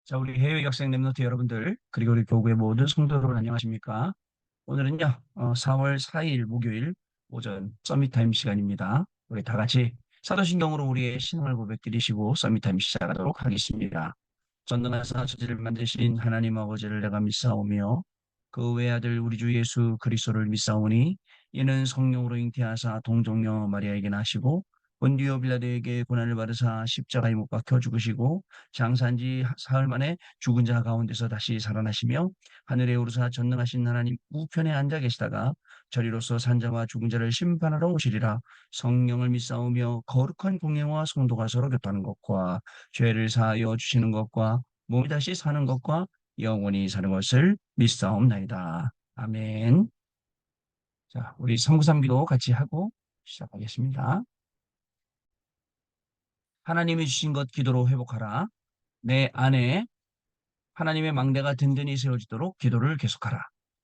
자, 우리 해외 학생 랩노트 여러분들, 그리고 우리 교구의 모든 성도 여러분 안녕하십니까? 오늘은요, 4월 4일 목요일 오전 서밋타임 시간입니다. 우리 다 같이 사도신경으로 우리의 신앙을 고백드리시고 서밋타임 시작하도록 하겠습니다. 전능하사 천지를 만드신 하나님 아버지를 내가 믿사오며 그 외아들 우리 주 예수 그리스도를 믿사오니 이는 성령으로 잉태하사 동정녀 마리아에게 나시고 본디오 빌라도에게 고난을 받으사 십자가에 못 박혀 죽으시고 장사한 지 사흘 만에 죽은 자 가운데서 다시 살아나시며 하늘에 오르사 전능하신 하나님 우편에 앉아 계시다가 저리로서 산자와 죽은 자를 심판하러 오시리라. 성령을 믿사오며 거룩한 공예와 성도가 서로 교통하는 것과 죄를 사하여 주시는 것과 몸이 다시 사는 것과 영원히 사는 것을 믿사옵나이다. 아멘. 자, 우리 성구상기도 같이 하고 시작하겠습니다. 하나님이 주신 것 기도로 회복하라. 내 안에 하나님의 망대가 든든히 세워지도록 기도를 계속하라.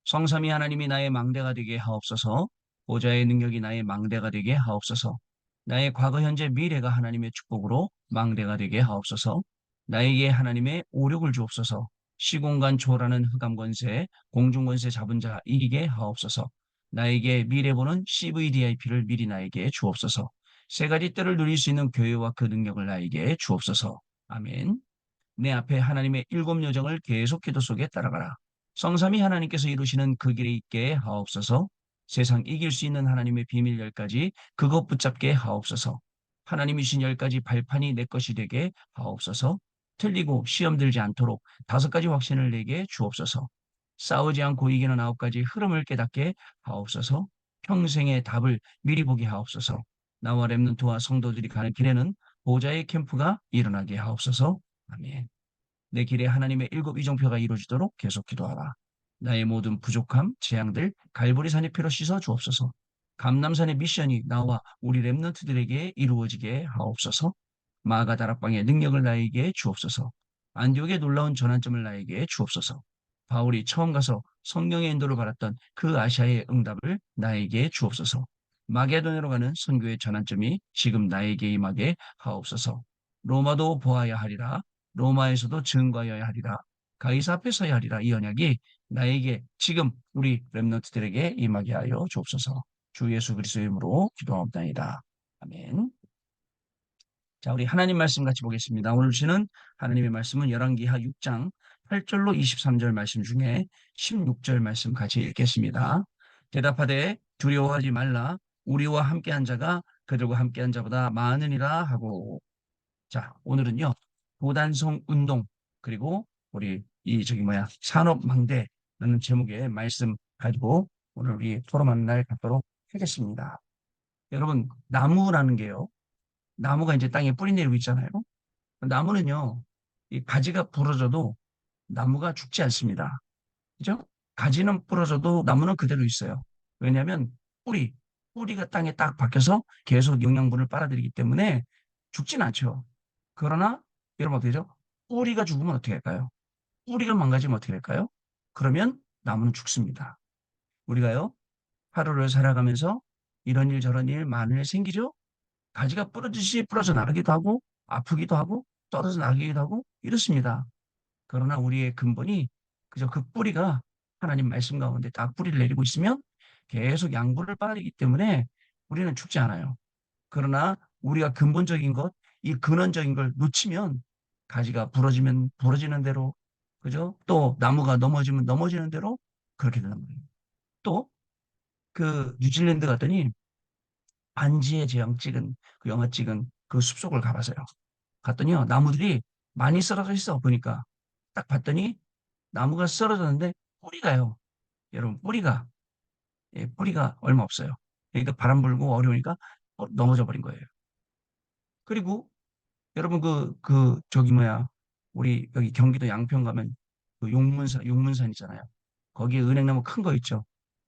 성삼위 하나님이 나의 망대가 되게 하옵소서. 보좌의 능력이 나의 망대가 되게 하옵소서. 나의 과거, 현재, 미래가 하나님의 축복으로 망대가 되게 하옵소서. 나에게 하나님의 오력을 주옵소서. 시공간 초월하는 흑암 권세, 공중 권세 잡은 자 이기게 하옵소서. 나에게 미래 보는 CVDIP를 미리 나에게 주옵소서. 세 가지 때를 누릴 수 있는 교회와 그 능력을 나에게 주옵소서. 아멘. 내 앞에 하나님의 일곱 요정을 계속 기도 속에 따라가라. 성삼위 하나님께서 이루시는 그 길에 있게 하옵소서. 세상 이길 수 있는 하나님의 비밀 10가지 그것 붙잡게 하옵소서. 하나님이 주신 10가지 발판이 내 것이 되게 하옵소서. 틀리고 시험 들지 않도록 5가지 확신을 내게 주옵소서. 싸우지 않고 이기는 9가지 흐름을 깨닫게 하옵소서. 평생의 답을 미리 보게 하옵소서. 나와 렘넌트와 성도들이 가는 길에는 보좌의 캠프가 일어나게 하옵소서. 아멘. 내 길에 하나님의 일곱 이정표가 이루어지도록 계속 기도하라. 나의 모든 부족함, 재앙들 갈보리산의 피로 씻어 주옵소서. 감남산의 미션이 나와 우리 렘넌트들에게 이루어지게 하옵소서. 마가다락방의 능력을 나에게 주옵소서. 안디옥의 놀라운 전환점을 나에게 주옵소서. 바울이 처음 가서 성령의 인도를 받았던 그 아시아의 응답을 나에게 주옵소서. 마게도냐로 가는 선교의 전환점이 지금 나에게 임하게 하옵소서. 로마도 보아야 하리라. 로마에서도 증거하여야 하리라. 가이사 앞에 서야 하리라. 이 언약이 나에게 지금 우리 렘넌트들에게 임하게 하여 주옵소서. 주 예수 그리스도의 이름으로 기도하옵나이다. 아멘. 자, 우리 하나님 말씀 같이 보겠습니다. 오늘 주시는 하나님의 말씀은 열왕기하 6장 8절로 23절 말씀 중에 16절 말씀 같이 읽겠습니다. 대답하되 두려워하지 말라. 우리와 함께한 자가 그들과 함께한 자보다 많으니라 하고. 자, 오늘은요. 도단성 운동 그리고 우리 이 저기 뭐야 산업망대라는 제목의 말씀 가지고 오늘 우리 토론하는 날 갖도록 하겠습니다. 여러분 나무라는 게요. 나무가 이제 땅에 뿌리 내리고 있잖아요. 나무는요. 이 가지가 부러져도 나무가 죽지 않습니다. 그죠? 가지는 부러져도 나무는 그대로 있어요. 왜냐하면 뿌리, 뿌리가 땅에 딱 박혀서 계속 영양분을 빨아들이기 때문에 죽진 않죠. 그러나 여러분 어떻게 되죠? 뿌리가 죽으면 어떻게 할까요? 뿌리가 망가지면 어떻게 될까요? 그러면 나무는 죽습니다. 우리가요, 하루를 살아가면서 이런 일 저런 일 많은 일 생기죠? 가지가 부러지듯이 부러져 나가기도 하고, 아프기도 하고, 떨어져 나가기도 하고, 이렇습니다. 그러나 우리의 근본이 그저 그 뿌리가 하나님 말씀 가운데 딱 뿌리를 내리고 있으면 계속 양분을 빨아들이기 때문에 우리는 죽지 않아요. 그러나 우리가 근본적인 것, 이 근원적인 걸 놓치면 가지가 부러지면 부러지는 대로, 그죠? 또 나무가 넘어지면 넘어지는 대로 그렇게 된단 말이에요. 또 그 뉴질랜드 갔더니 반지의 제왕 찍은 그 영화 찍은 그 숲속을 가봐서요. 갔더니요 나무들이 많이 쓰러져 있어 보니까 딱 봤더니 나무가 쓰러졌는데 뿌리가요. 여러분 뿌리가 뿌리가 얼마 없어요. 그러니까 바람 불고 어려우니까 넘어져 버린 거예요. 그리고 여러분 저기 뭐야 우리 여기 경기도 양평 가면 그 용문산 있잖아요. 거기에 은행나무 큰 거 있죠.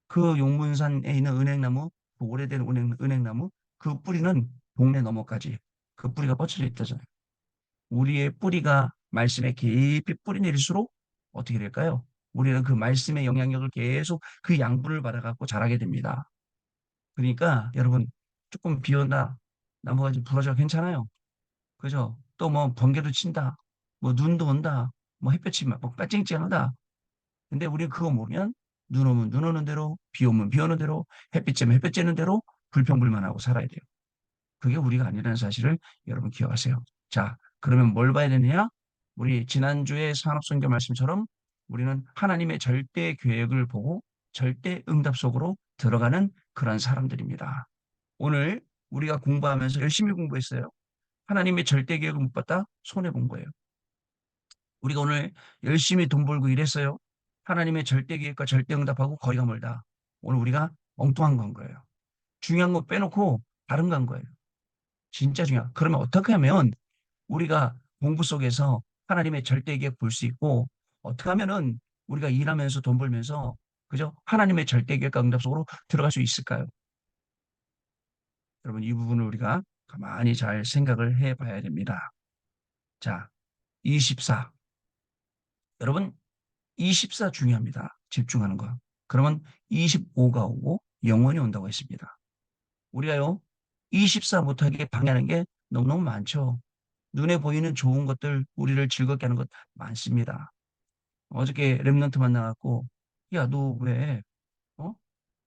그 용문산에 있는 은행나무 그 오래된 은행나무 그 뿌리는 동네 너머까지 그 뿌리가 뻗쳐져 있다잖아요. 우리의 뿌리가 말씀에 깊이 뿌리 내릴수록 어떻게 될까요? 우리는 그 말씀의 영향력을 계속 그 양분을 받아갖고 자라게 됩니다. 그러니까 여러분 조금 비 온다 나무가 좀 부러져 괜찮아요. 그죠? 또 뭐 번개도 친다. 뭐 눈도 온다. 뭐 햇볕이 막 빠찡찡하다. 근데 우리는 그거 모르면 눈 오면 눈 오는 대로, 비 오면 비 오는 대로, 햇빛 쬐면 햇빛 쬐는 대로 불평불만하고 살아야 돼요. 그게 우리가 아니라는 사실을 여러분 기억하세요. 자, 그러면 뭘 봐야 되느냐? 우리 지난주에 산업선교 말씀처럼 우리는 하나님의 절대 계획을 보고 절대 응답 속으로 들어가는 그런 사람들입니다. 오늘 우리가 공부하면서 열심히 공부했어요. 하나님의 절대 계획을 못 봤다? 손해본 거예요. 우리가 오늘 열심히 돈 벌고 일했어요. 하나님의 절대 계획과 절대 응답하고 거리가 멀다. 오늘 우리가 엉뚱한 건 거예요. 중요한 거 빼놓고 다른 건 거예요. 진짜 중요한. 그러면 어떻게 하면 우리가 공부 속에서 하나님의 절대 계획 볼 수 있고 어떻게 하면은 우리가 일하면서 돈 벌면서 그죠? 하나님의 절대 계획과 응답 속으로 들어갈 수 있을까요? 여러분 이 부분을 우리가 가만히 잘 생각을 해 봐야 됩니다. 자, 24. 여러분 24 중요합니다. 집중하는 거. 그러면 25가 오고 영원히 온다고 했습니다. 우리가요, 24 못하게 방해하는 게 너무너무 많죠. 눈에 보이는 좋은 것들, 우리를 즐겁게 하는 것 많습니다. 어저께 랩런트 만나갖고, 야, 너 왜, 어?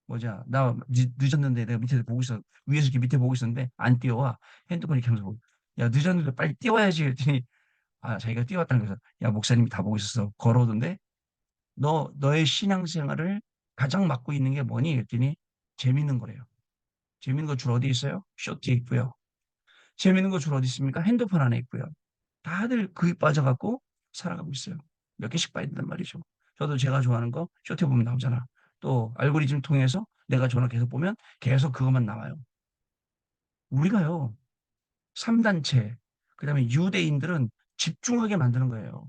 뭐냐, 나 늦었는데 내가 밑에 보고 있어. 위에서 이렇게 밑에 보고 있었는데 안 뛰어와. 핸드폰 이렇게 하면서 보고, 야, 늦었는데 빨리 뛰어야지. 그랬더니, 아, 자기가 뛰어왔다는 거죠. 야, 목사님이 다 보고 있었어. 걸어오던데, 너의 신앙생활을 가장 맡고 있는 게 뭐니? 그랬더니, 재밌는 거래요. 재밌는 거 주로 어디 있어요? 쇼트에 있고요. 재밌는 거 주로 어디 있습니까? 핸드폰 안에 있고요. 다들 그에 빠져갖고 살아가고 있어요. 몇 개씩 봐야 된단 말이죠. 저도 제가 좋아하는 거 쇼트에 보면 나오잖아. 또 알고리즘 통해서 내가 좋아하는 거 계속 보면 계속 그것만 나와요. 우리가요, 3단체, 그다음에 유대인들은 집중하게 만드는 거예요.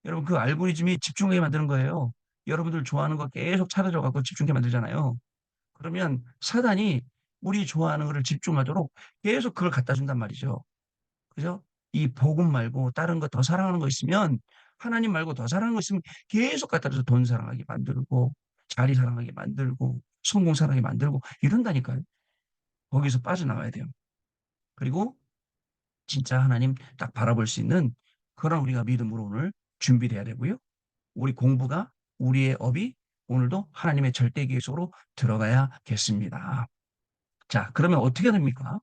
여러분 그 알고리즘이 집중하게 만드는 거예요. 여러분들 좋아하는 거 계속 찾아줘 갖고 집중하게 만들잖아요. 그러면 사단이 우리 좋아하는 거를 집중하도록 계속 그걸 갖다 준단 말이죠. 그죠? 이 복음 말고 다른 거 더 사랑하는 거 있으면 하나님 말고 더 사랑하는 거 있으면 계속 갖다 줘서 돈 사랑하게 만들고 자리 사랑하게 만들고 성공 사랑하게 만들고 이런다니까요. 거기서 빠져나와야 돼요. 그리고 진짜 하나님 딱 바라볼 수 있는 그런 우리가 믿음으로 오늘 준비돼야 되고요. 우리 공부가 우리의 업이 오늘도 하나님의 절대 계획으로 들어가야겠습니다. 자, 그러면 어떻게 됩니까?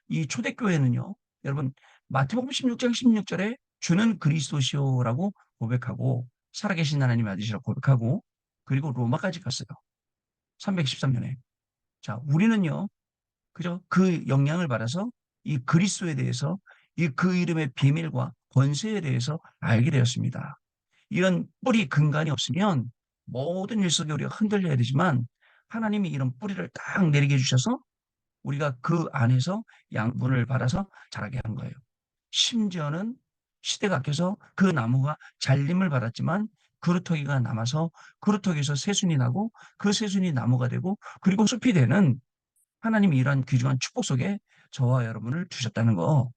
이 초대교회는요, 여러분, 마태복음 16장 16절에 주는 그리스도시오라고 고백하고, 살아계신 하나님 아들이라고 고백하고, 그리고 로마까지 갔어요. 313년에. 자, 우리는요, 그죠? 그 영향을 받아서 이 그리스도에 대해서, 이 그 이름의 비밀과 권세에 대해서 알게 되었습니다. 이런 뿌리 근간이 없으면 모든 일 속에 우리가 흔들려야 되지만, 하나님이 이런 뿌리를 딱 내리게 해주셔서 우리가 그 안에서 양분을 받아서 자라게 한 거예요. 심지어는 시대가 바뀌어서 그 나무가 잘림을 받았지만 그루터기가 남아서 그루터기에서 새순이 나고 그 새순이 나무가 되고 그리고 숲이 되는 하나님이 이러한 귀중한 축복 속에 저와 여러분을 두셨다는 거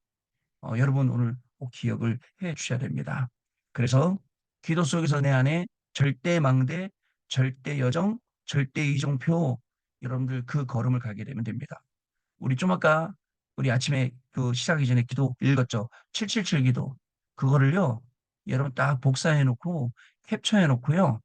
여러분 오늘 꼭 기억을 해 주셔야 됩니다. 그래서 기도 속에서 내 안에 절대 망대, 절대 여정, 절대 이정표 여러분들 그 걸음을 가게 되면 됩니다. 우리 좀 아까 우리 아침에 그 시작하기 전에 기도 읽었죠. 777 기도. 그거를요. 여러분 딱 복사해 놓고 캡처해 놓고요.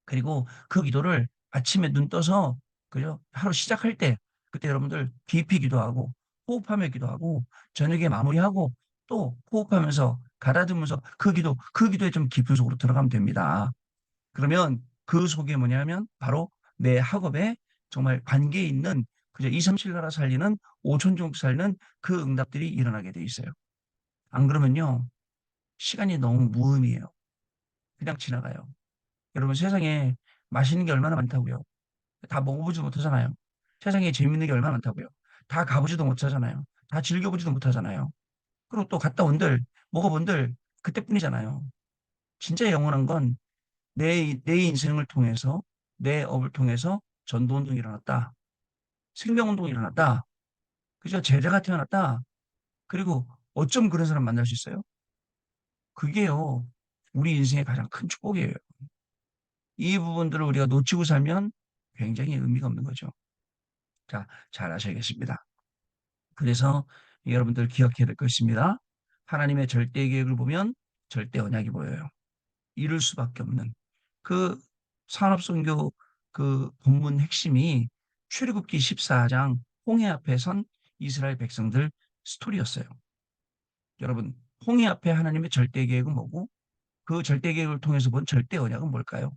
그리고 그 기도를 아침에 눈 떠서 그죠? 하루 시작할 때 그때 여러분들 깊이 기도하고 호흡하며 기도하고 저녁에 마무리하고 또 호흡하면서 가다듬으면서 그 기도에 좀 깊은 속으로 들어가면 됩니다. 그러면 그 속에 뭐냐면 바로 내 학업에 정말 관계 있는 그저 237 나라 살리는 5천 종족 살리는 그 응답들이 일어나게 돼 있어요. 안 그러면요. 시간이 너무 무의미해요. 그냥 지나가요. 여러분 세상에 맛있는 게 얼마나 많다고요. 다 먹어보지도 못하잖아요. 세상에 재밌는 게 얼마나 많다고요. 다 가보지도 못하잖아요. 다 즐겨보지도 못하잖아요. 그리고 또 갔다 온들 먹어본들 그때뿐이잖아요. 진짜 영원한 건 내 인생을 통해서 내 업을 통해서 전도운동이 일어났다. 생명운동이 일어났다. 그죠? 제자가 태어났다. 그리고 어쩜 그런 사람 만날 수 있어요? 그게요. 우리 인생의 가장 큰 축복이에요. 이 부분들을 우리가 놓치고 살면 굉장히 의미가 없는 거죠. 자, 잘 아셔야겠습니다. 그래서 여러분들 기억해야 될 것입니다. 하나님의 절대 계획을 보면 절대 언약이 보여요. 이룰 수밖에 없는 그 산업선교 그 본문 핵심이 출애굽기 14장 홍해 앞에 선 이스라엘 백성들 스토리였어요. 여러분, 홍해 앞에 하나님의 절대 계획은 뭐고 그 절대 계획을 통해서 본 절대 언약은 뭘까요?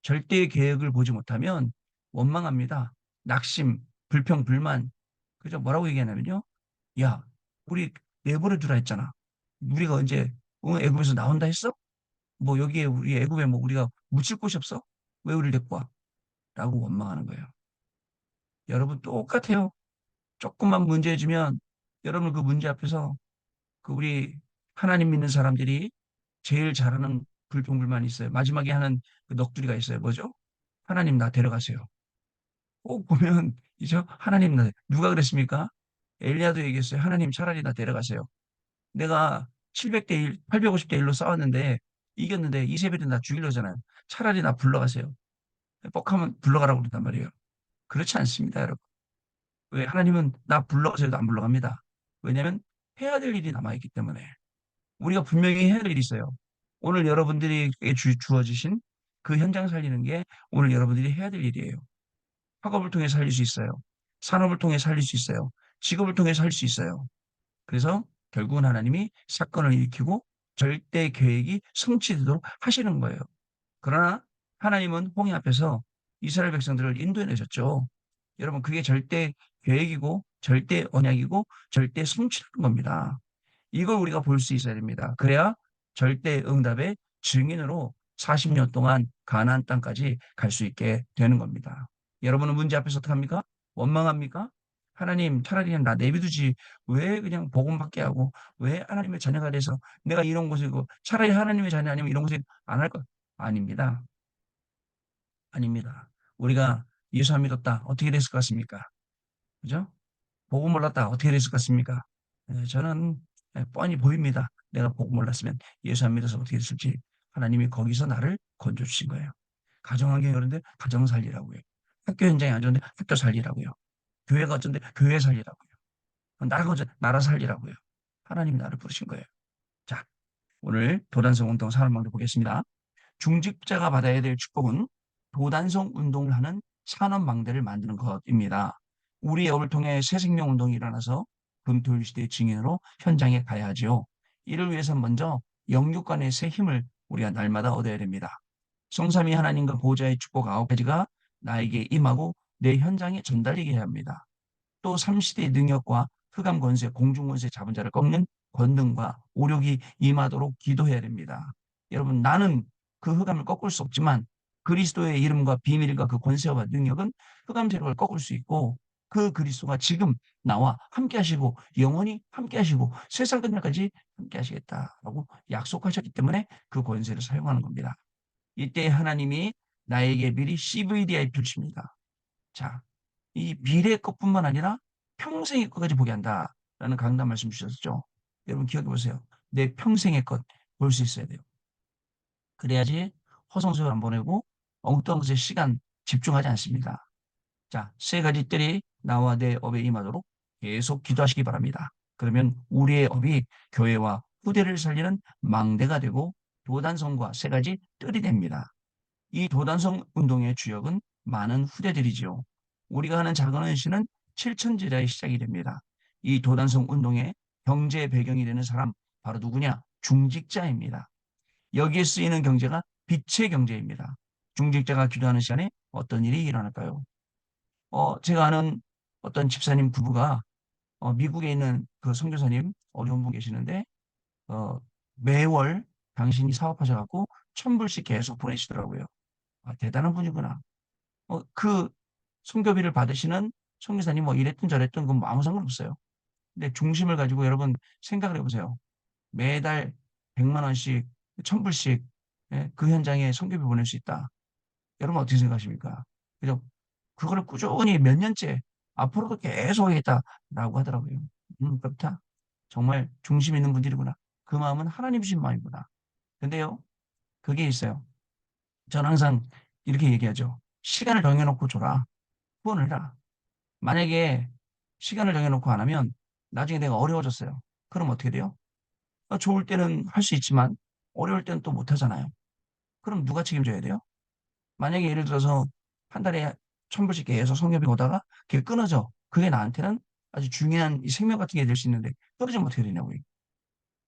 절대 계획을 보지 못하면 원망합니다. 낙심, 불평, 불만. 그죠? 뭐라고 얘기하냐면요. 야, 우리 내버려 두라 했잖아. 우리가 언제 애굽에서 나온다 했어? 뭐 여기에 우리 애굽에 뭐 우리가 묻힐 곳이 없어? 왜 우리를 데리고 와? 라고 원망하는 거예요. 여러분 똑같아요. 조금만 문제 주면 여러분 그 문제 앞에서 그 우리 하나님 믿는 사람들이 제일 잘하는 불평불만이 있어요. 마지막에 하는 그 넋두리가 있어요. 뭐죠? 하나님 나 데려가세요. 꼭 보면 이제 하나님 나 누가 그랬습니까? 엘리야도 얘기했어요. 하나님 차라리 나 데려가세요. 내가 700대 1, 850대 1로 싸웠는데 이겼는데 이세벨이 나 죽이려잖아요. 차라리 나 불러가세요. 뻑하면 불러가라고 그런단 말이에요. 그렇지 않습니다, 여러분. 왜 하나님은 나 불러가세요도 안 불러갑니다. 왜냐하면 해야 될 일이 남아있기 때문에. 우리가 분명히 해야 될 일이 있어요. 오늘 여러분들이 주어지신 그 현장 살리는 게 오늘 여러분들이 해야 될 일이에요. 학업을 통해 살릴 수 있어요. 산업을 통해 살릴 수 있어요. 직업을 통해 살 수 있어요. 그래서 결국은 하나님이 사건을 일으키고 절대 계획이 성취되도록 하시는 거예요. 그러나 하나님은 홍해 앞에서 이스라엘 백성들을 인도해 내셨죠. 여러분, 그게 절대 계획이고, 절대 언약이고, 절대 성취하는 겁니다. 이걸 우리가 볼 수 있어야 됩니다. 그래야 절대 응답의 증인으로 40년 동안 가나안 땅까지 갈 수 있게 되는 겁니다. 여러분은 문제 앞에서 어떡합니까? 원망합니까? 하나님 차라리 그냥 나 내비두지 왜 그냥 복음받게 하고 왜 하나님의 자녀가 돼서 내가 이런 곳이고 차라리 하나님의 자녀 아니면 이런 곳에 안 할 것 아닙니다. 아닙니다. 우리가 예수 안 믿었다. 어떻게 됐을 것 같습니까? 그죠? 복음 몰랐다. 어떻게 됐을 것 같습니까? 저는 뻔히 보입니다. 내가 복음 몰랐으면 예수 안 믿어서 어떻게 됐을지 하나님이 거기서 나를 건져 주신 거예요. 가정 환경이 그런데 가정 살리라고요. 학교 현장이 안 좋은데 학교 살리라고요. 교회가 어쩐데 교회 살리라고요. 나라가 어쩐데 나라 살리라고요. 하나님이 나를 부르신 거예요. 자, 오늘 도단성 운동 산업망대 보겠습니다. 중직자가 받아야 될 축복은 도단성 운동을 하는 산업망대를 만드는 것입니다. 우리 업을 통해 새생명 운동이 일어나서 금토일 시대의 증인으로 현장에 가야 하지요. 이를 위해서 먼저 영육간의 새 힘을 우리가 날마다 얻어야 됩니다. 성삼위 하나님과 보호자의 축복 9가지가 나에게 임하고 내 현장에 전달되게 해야 합니다. 또 삼시대의 능력과 흑암 권세, 공중 권세 잡은 자를 꺾는 권능과 오력이 임하도록 기도해야 됩니다. 여러분, 나는 그 흑암을 꺾을 수 없지만 그리스도의 이름과 비밀과 그 권세와 능력은 흑암 세력을 꺾을 수 있고 그 그리스도가 지금 나와 함께 하시고 영원히 함께 하시고 세상 끝날까지 함께 하시겠다라고 약속하셨기 때문에 그 권세를 사용하는 겁니다. 이때 하나님이 나에게 미리 CVDI 펼칩니다. 자, 이 미래 것뿐만 아니라 평생의 것까지 보게 한다라는 강단 말씀 주셨죠. 여러분 기억해 보세요. 내 평생의 것 볼 수 있어야 돼요. 그래야지 허송세월 안 보내고 엉뚱한 것에 시간 집중하지 않습니다. 자, 세 가지 뜰이 나와 내 업에 임하도록 계속 기도하시기 바랍니다. 그러면 우리의 업이 교회와 후대를 살리는 망대가 되고 도단성과 세 가지 뜰이 됩니다. 이 도단성 운동의 주역은 많은 후대들이지요. 우리가 하는 작은 헌신은 7천제자의 시작이 됩니다. 이 도단성 운동의 경제 배경이 되는 사람 바로 누구냐? 중직자입니다. 여기에 쓰이는 경제가 빛의 경제입니다. 중직자가 기도하는 시간에 어떤 일이 일어날까요? 제가 아는 어떤 집사님 부부가 미국에 있는 그 선교사님 어려운 분 계시는데 어, 매월 당신이 사업하셔갖고 1,000불씩 계속 보내시더라고요. 아, 대단한 분이구나. 그 선교비를 받으시는 선교사님 뭐 이랬든 저랬든 그건 뭐 아무 상관없어요. 근데 중심을 가지고 여러분 생각을 해보세요. 매달 100만 원씩, 1,000불씩 그 현장에 선교비 보낼 수 있다. 여러분 어떻게 생각하십니까? 그죠? 그거를 꾸준히 몇 년째 앞으로도 계속 하겠다라고 하더라고요. 그렇다. 정말 중심 있는 분들이구나. 그 마음은 하나님 주신 마음이구나. 근데요, 그게 있어요. 저는 항상 이렇게 얘기하죠. 시간을 정해놓고 줘라. 후원을 해라. 만약에 시간을 정해놓고 안 하면 나중에 내가 어려워졌어요. 그럼 어떻게 돼요? 좋을 때는 할 수 있지만 어려울 때는 또 못하잖아요. 그럼 누가 책임져야 돼요? 만약에 예를 들어서 한 달에 1,000불씩 계속 성교비 오다가 그게 끊어져. 그게 나한테는 아주 중요한 이 생명 같은 게 될 수 있는데 떨어지면 어떻게 되냐고요.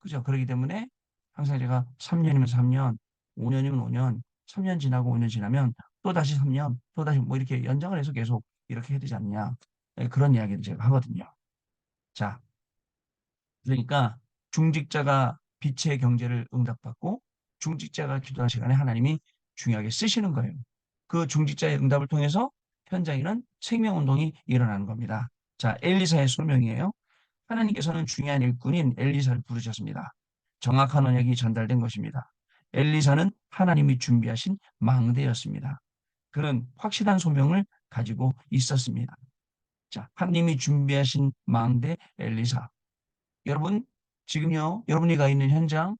그죠? 그렇기 때문에 항상 제가 3년이면 3년, 5년이면 5년, 3년 지나고 5년 지나면 또다시 3년, 또다시 뭐 이렇게 연장을 해서 계속 이렇게 해야 되지 않냐. 예, 그런 이야기를 제가 하거든요. 자, 그러니까 중직자가 빛의 경제를 응답받고 중직자가 기도하는 시간에 하나님이 중요하게 쓰시는 거예요. 그 중직자의 응답을 통해서 현장에는 생명운동이 일어나는 겁니다. 자, 엘리사의 소명이에요. 하나님께서는 중요한 일꾼인 엘리사를 부르셨습니다. 정확한 언약이 전달된 것입니다. 엘리사는 하나님이 준비하신 망대였습니다. 그는 확실한 소명을 가지고 있었습니다. 자, 하나님이 준비하신 망대 엘리사. 여러분, 지금요, 여러분이 가 있는 현장,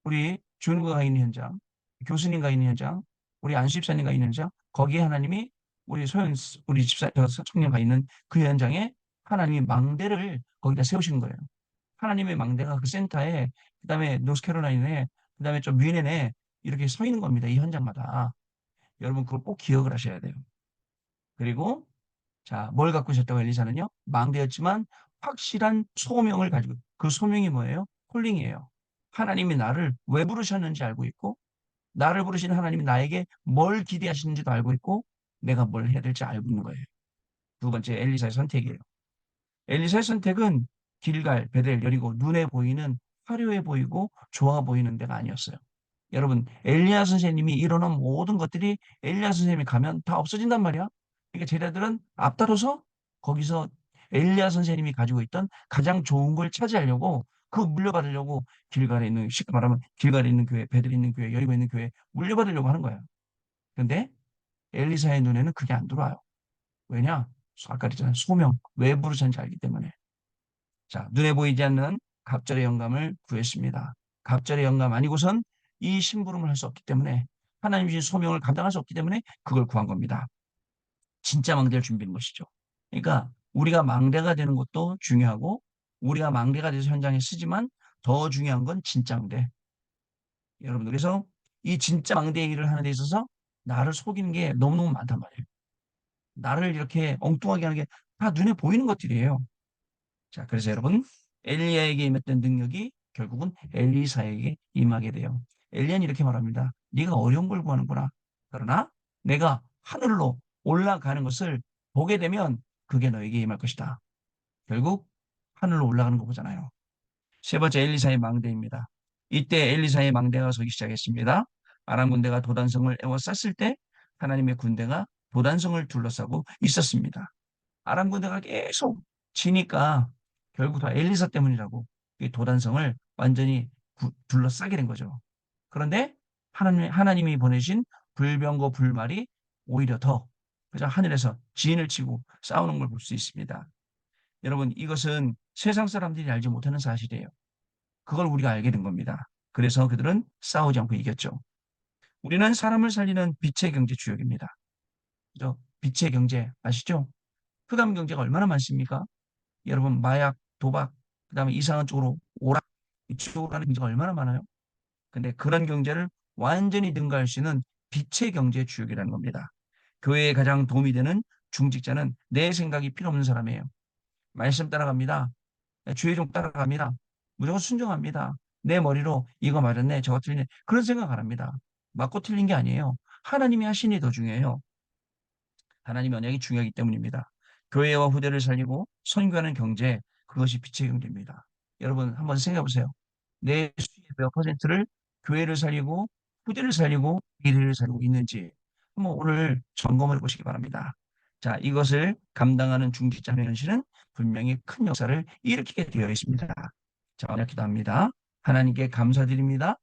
우리 준우가 가 있는 현장, 교수님 가 있는 현장, 우리 안수 집사님 가 있는 현장, 거기에 하나님이 우리 집사, 청년 가 있는 그 현장에 하나님이 망대를 거기다 세우신 거예요. 하나님의 망대가 그 센터에, 그 다음에 노스캐롤라인에, 그 다음에 좀 뮤넨에 이렇게 서 있는 겁니다. 이 현장마다. 여러분, 그걸 꼭 기억을 하셔야 돼요. 그리고 자, 뭘 갖고 있었다고 엘리사는요? 망대였지만 확실한 소명을 가지고 그 소명이 뭐예요? 콜링이에요. 하나님이 나를 왜 부르셨는지 알고 있고 나를 부르신 하나님이 나에게 뭘 기대하시는지도 알고 있고 내가 뭘 해야 될지 알고 있는 거예요. 두 번째 엘리사의 선택이에요. 엘리사의 선택은 길갈, 베델, 여리고 눈에 보이는 화려해 보이고 좋아 보이는 데가 아니었어요. 여러분, 엘리야 선생님이 이뤄놓은 모든 것들이 엘리야 선생님이 가면 다 없어진단 말이야. 그러니까 제자들은 앞다퉈서 거기서 엘리야 선생님이 가지고 있던 가장 좋은 걸 차지하려고 그 물려받으려고 길갈에 있는 쉽게 말하면 길갈에 있는 교회, 베델에 있는 교회, 여리고에 있는 교회 물려받으려고 하는 거야. 근데 엘리사의 눈에는 그게 안 들어와요. 왜냐? 아까 그랬잖아요. 소명, 왜 부르셨는지 알기 때문에. 자, 눈에 보이지 않는 갑절의 영감을 구했습니다. 갑절의 영감 아니고선 이 심부름을 할 수 없기 때문에 하나님 주신 소명을 감당할 수 없기 때문에 그걸 구한 겁니다. 진짜 망대를 준비한 것이죠. 그러니까 우리가 망대가 되는 것도 중요하고 우리가 망대가 돼서 현장에 쓰지만 더 중요한 건 진짜 망대. 여러분 그래서 이 진짜 망대 일을 하는 데 있어서 나를 속이는 게 너무너무 많단 말이에요. 나를 이렇게 엉뚱하게 하는 게 다 눈에 보이는 것들이에요. 자, 그래서 여러분, 엘리야에게 임했던 능력이 결국은 엘리사에게 임하게 돼요. 엘리야는 이렇게 말합니다. 네가 어려운 걸 구하는구나. 그러나 내가 하늘로 올라가는 것을 보게 되면 그게 너에게 임할 것이다. 결국 하늘로 올라가는 거 보잖아요. 세 번째 엘리사의 망대입니다. 이때 엘리사의 망대가 서기 시작했습니다. 아람 군대가 도단성을 에워쌌을 때 하나님의 군대가 도단성을 둘러싸고 있었습니다. 아람 군대가 계속 지니까 결국 다 엘리사 때문이라고 이 도단성을 완전히 둘러싸게 된 거죠. 그런데 하나님이 보내신 불병거 불말이 오히려 더 그저 하늘에서 지인을 치고 싸우는 걸 볼 수 있습니다. 여러분 이것은 세상 사람들이 알지 못하는 사실이에요. 그걸 우리가 알게 된 겁니다. 그래서 그들은 싸우지 않고 이겼죠. 우리는 사람을 살리는 빛의 경제 주역입니다. 그죠? 빛의 경제 아시죠? 흑암 경제가 얼마나 많습니까? 여러분 마약, 도박, 그다음에 이상한 쪽으로 오락 이쪽으로 가는 경제가 얼마나 많아요. 근데 그런 경제를 완전히 능가할 수 있는 빛의 경제 주역이라는 겁니다. 교회에 가장 도움이 되는 중직자는 내 생각이 필요 없는 사람이에요. 말씀 따라갑니다. 주의 종 따라갑니다. 무조건 순종합니다. 내 머리로 이거 맞았네, 저거 틀리네. 그런 생각 안 합니다. 맞고 틀린 게 아니에요. 하나님이 하시니 더 중요해요. 하나님의 언약이 중요하기 때문입니다. 교회와 후대를 살리고 선교하는 경제, 그것이 빛의 경제입니다. 여러분 한번 생각해 보세요. 내 수입의 몇 퍼센트를 교회를 살리고 후대를 살리고 미래를 살리고 있는지 한번 오늘 점검해 보시기 바랍니다. 자, 이것을 감당하는 중직자 현실은 분명히 큰 역사를 일으키게 되어 있습니다. 자, 언약 기도합니다. 하나님께 감사드립니다.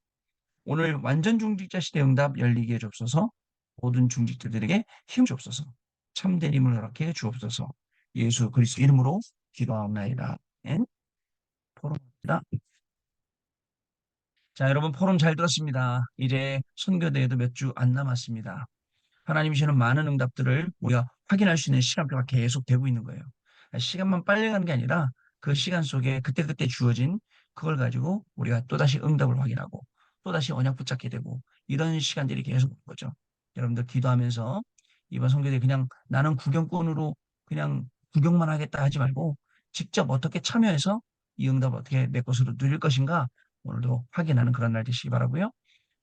오늘 완전 중직자 시대 응답 열리게 해주옵소서. 모든 중직자들에게 힘 주옵소서. 참된 힘을 허락해 주옵소서. 예수 그리스도 이름으로 기도하옵나이다. 네, 포럼입니다. 자, 여러분 포럼 잘 들었습니다. 이제 선교대회도 몇 주 안 남았습니다. 하나님이 주시는 많은 응답들을 우리가 확인할 수 있는 시간표가 계속 되고 있는 거예요. 시간만 빨리 가는 게 아니라 그 시간 속에 그때그때 주어진 그걸 가지고 우리가 또다시 응답을 확인하고 또다시 언약 붙잡게 되고 이런 시간들이 계속 오는 거죠. 여러분들 기도하면서 이번 성교대 그냥 나는 구경꾼으로 그냥 구경만 하겠다 하지 말고 직접 어떻게 참여해서 이 응답을 어떻게 내 것으로 누릴 것인가 오늘도 확인하는 그런 날 되시기 바라고요.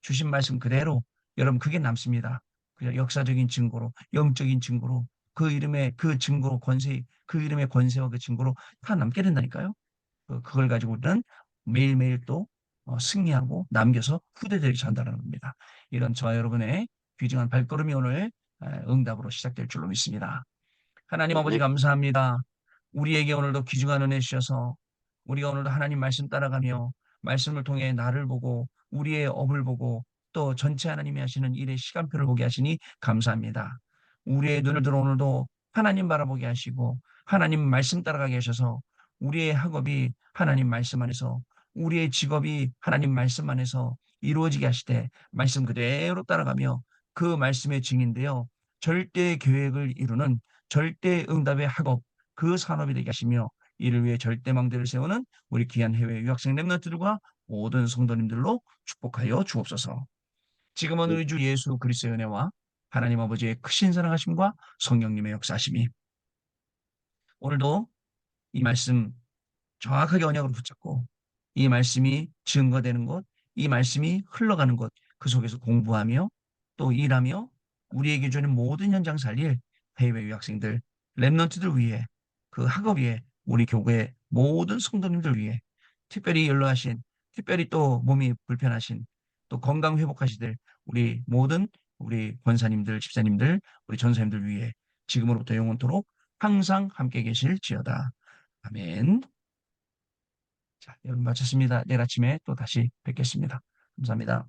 주신 말씀 그대로 여러분 그게 남습니다. 그냥 역사적인 증거로 영적인 증거로 그 이름의 그 증거로 권세 그 이름의 권세와 그 증거로 다 남게 된다니까요. 그걸 가지고 우리는 매일매일 또 승리하고 남겨서 후대들에게 전달하는 겁니다. 이런 저와 여러분의 귀중한 발걸음이 오늘 응답으로 시작될 줄로 믿습니다. 하나님 아버지 감사합니다. 우리에게 오늘도 귀중한 은혜 주셔서 우리가 오늘도 하나님 말씀 따라가며 말씀을 통해 나를 보고 우리의 업을 보고 또 전체 하나님이 하시는 일의 시간표를 보게 하시니 감사합니다. 우리의 눈을 들어 오늘도 하나님 바라보게 하시고 하나님 말씀 따라가게 하셔서 우리의 학업이 하나님 말씀 안에서 우리의 직업이 하나님 말씀 안에서 이루어지게 하시되 말씀 그대로 따라가며 그 말씀의 증인되어 절대 계획을 이루는 절대 응답의 학업 그 산업이 되게 하시며 이를 위해 절대망대를 세우는 우리 귀한 해외 유학생 랩런트들과 모든 성도님들로 축복하여 주옵소서. 지금은 우리 주 예수 그리스도의 은혜와 하나님 아버지의 크신 사랑하심과 성령님의 역사하심이 오늘도 이 말씀 정확하게 언약으로 붙잡고 이 말씀이 증거되는 것, 이 말씀이 흘러가는 것, 그 속에서 공부하며 또 일하며 우리에게 주는 모든 현장 살릴 해외 유학생들, 랩런트들 위해 그 학업 위에 우리 교회 모든 성도님들 위해 특별히 연로하신, 특별히 또 몸이 불편하신, 또 건강 회복하시들 우리 모든 우리 권사님들, 집사님들, 우리 전사님들 위해 지금으로부터 영원토록 항상 함께 계실지어다. 아멘. 자, 여러분 마쳤습니다. 내일 아침에 또 다시 뵙겠습니다. 감사합니다.